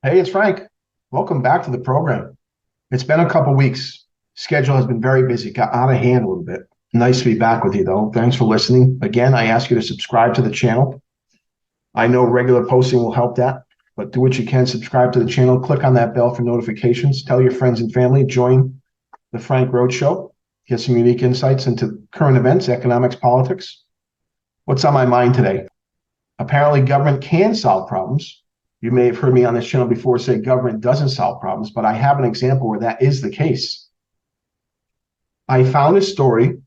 Hey, it's Frank. Welcome back to the program. It's been a couple weeks. Schedule has been very busy, got out of hand a little bit. Nice to be back with you, though. Thanks for listening. Again, I ask you to subscribe to the channel. I know regular posting will help that, but do what you can. Subscribe to the channel. Click on that bell for notifications. Tell your friends and family. Join the Frank Roche Show. Get some unique insights into current events, economics, politics. What's on my mind today? Apparently, government can solve problems. You may have heard me on this channel before say government doesn't solve problems, but I have an example where that is the case. I found a story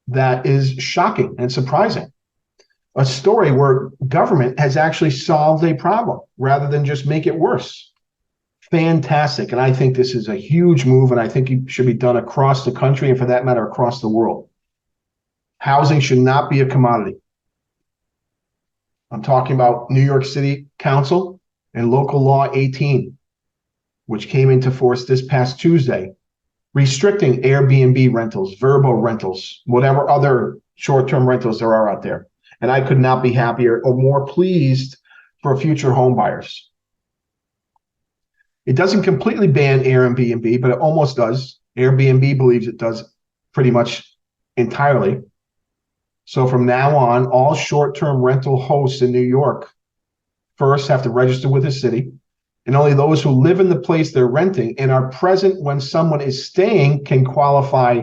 that is shocking and surprising. A story where government has actually solved a problem rather than just make it worse. Fantastic. And I think this is a huge move, and I think it should be done across the country and, for that matter, across the world. Housing should not be a commodity. I'm talking about New York City Council and Local Law 18, which came into force this past Tuesday, restricting Airbnb rentals, Verbo rentals, whatever other short-term rentals there are out there. And I could not be happier or more pleased for future home buyers. It doesn't completely ban Airbnb, but it almost does. Airbnb believes it does pretty much entirely. So from now on, all short-term rental hosts in New York first have to register with the city, and only those who live in the place they're renting and are present when someone is staying can qualify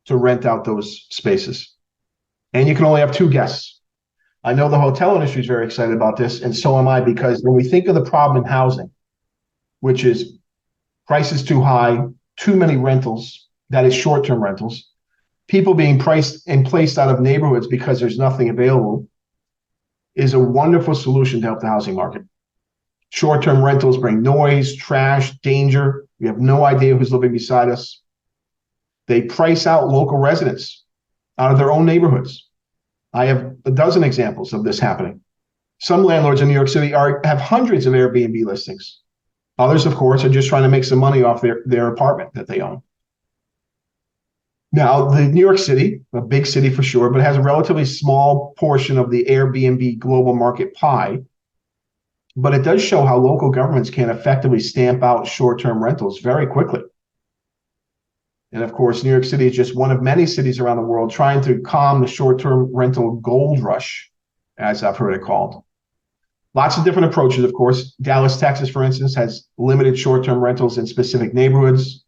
to rent out those spaces. And you can only have two guests. I know the hotel industry is very excited about this, and so am I, because when we think of the problem in housing, which is prices too high, too many rentals, that is short-term rentals, people being priced and placed out of neighborhoods because there's nothing available, is a wonderful solution to help the housing market. Short-term rentals bring noise, trash, danger. We have no idea who's living beside us. They price out local residents out of their own neighborhoods. I have a dozen examples of this happening. Some landlords in New York City have hundreds of Airbnb listings. Others, of course, are just trying to make some money off their apartment that they own. Now, the New York City, a big city for sure, but has a relatively small portion of the Airbnb global market pie. But it does show how local governments can effectively stamp out short-term rentals very quickly. And of course, New York City is just one of many cities around the world trying to calm the short-term rental gold rush, as I've heard it called. Lots of different approaches, of course. Dallas, Texas, for instance, has limited short-term rentals in specific neighborhoods.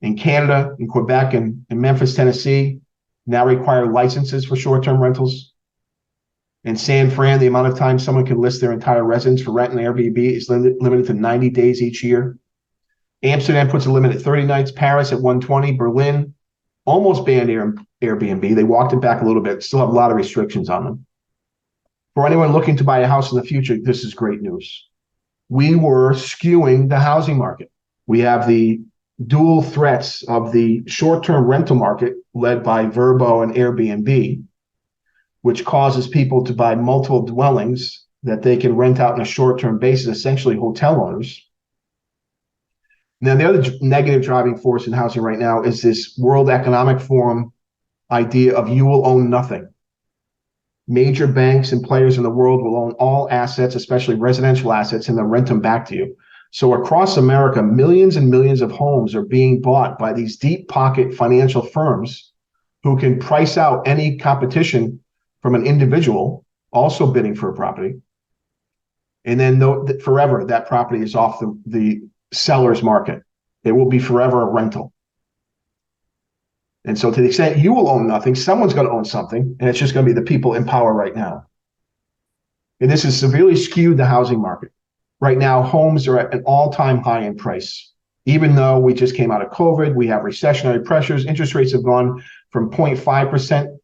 In Canada, in Quebec, and in Memphis, Tennessee, now require licenses for short-term rentals. In San Fran, the amount of time someone can list their entire residence for rent and Airbnb is limited to 90 days each year. Amsterdam puts a limit at 30 nights. Paris at 120. Berlin almost banned Airbnb. They walked it back a little bit, still have a lot of restrictions on them. For anyone looking to buy a house in the future, this is great news. We were skewing the housing market. We have the dual threats of the short-term rental market led by Verbo and Airbnb, which causes people to buy multiple dwellings that they can rent out on a short-term basis, essentially hotel owners. Now, the other negative driving force in housing right now is this World Economic Forum idea of you will own nothing. Major banks and players in the world will own all assets, especially residential assets, and then rent them back to you. So across America, millions and millions of homes are being bought by these deep pocket financial firms who can price out any competition from an individual also bidding for a property. And then forever, that property is off the seller's market. It will be forever a rental. And so to the extent you will own nothing, someone's going to own something, and it's just going to be the people in power right now. And this has severely skewed the housing market. Right now, homes are at an all-time high in price. Even though we just came out of COVID, we have recessionary pressures. Interest rates have gone from 0.5%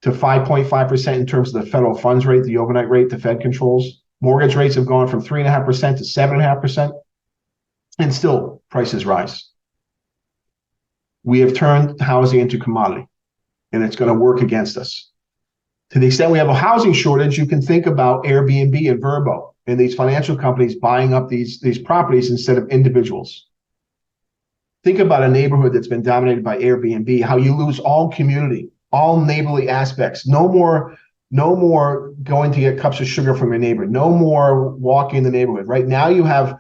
to 5.5% in terms of the federal funds rate, the overnight rate the Fed controls. Mortgage rates have gone from 3.5% to 7.5%, and still prices rise. We have turned housing into a commodity, and it's going to work against us. To the extent we have a housing shortage, you can think about Airbnb and Verbo and these financial companies buying up these properties instead of individuals. Think about a neighborhood that's been dominated by Airbnb, how you lose all community, all neighborly aspects. No more No more going to get cups of sugar from your neighbor. No more walking in the neighborhood. Right now, you have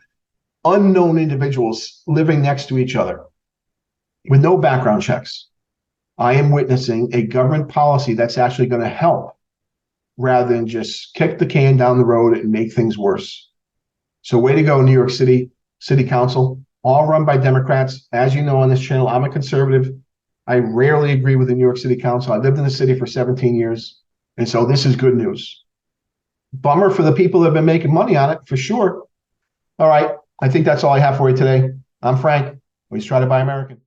unknown individuals living next to each other with no background checks. I am witnessing a government policy that's actually going to help rather than just kick the can down the road and make things worse. So way to go, New York City City Council, all run by Democrats. As you know on this channel, I'm a conservative. I rarely agree with the New York City Council. I lived in the city for 17 years. And so this is good news. Bummer for the people that have been making money on it, for sure. All right. I think that's all I have for you today. I'm Frank. Always try to buy American.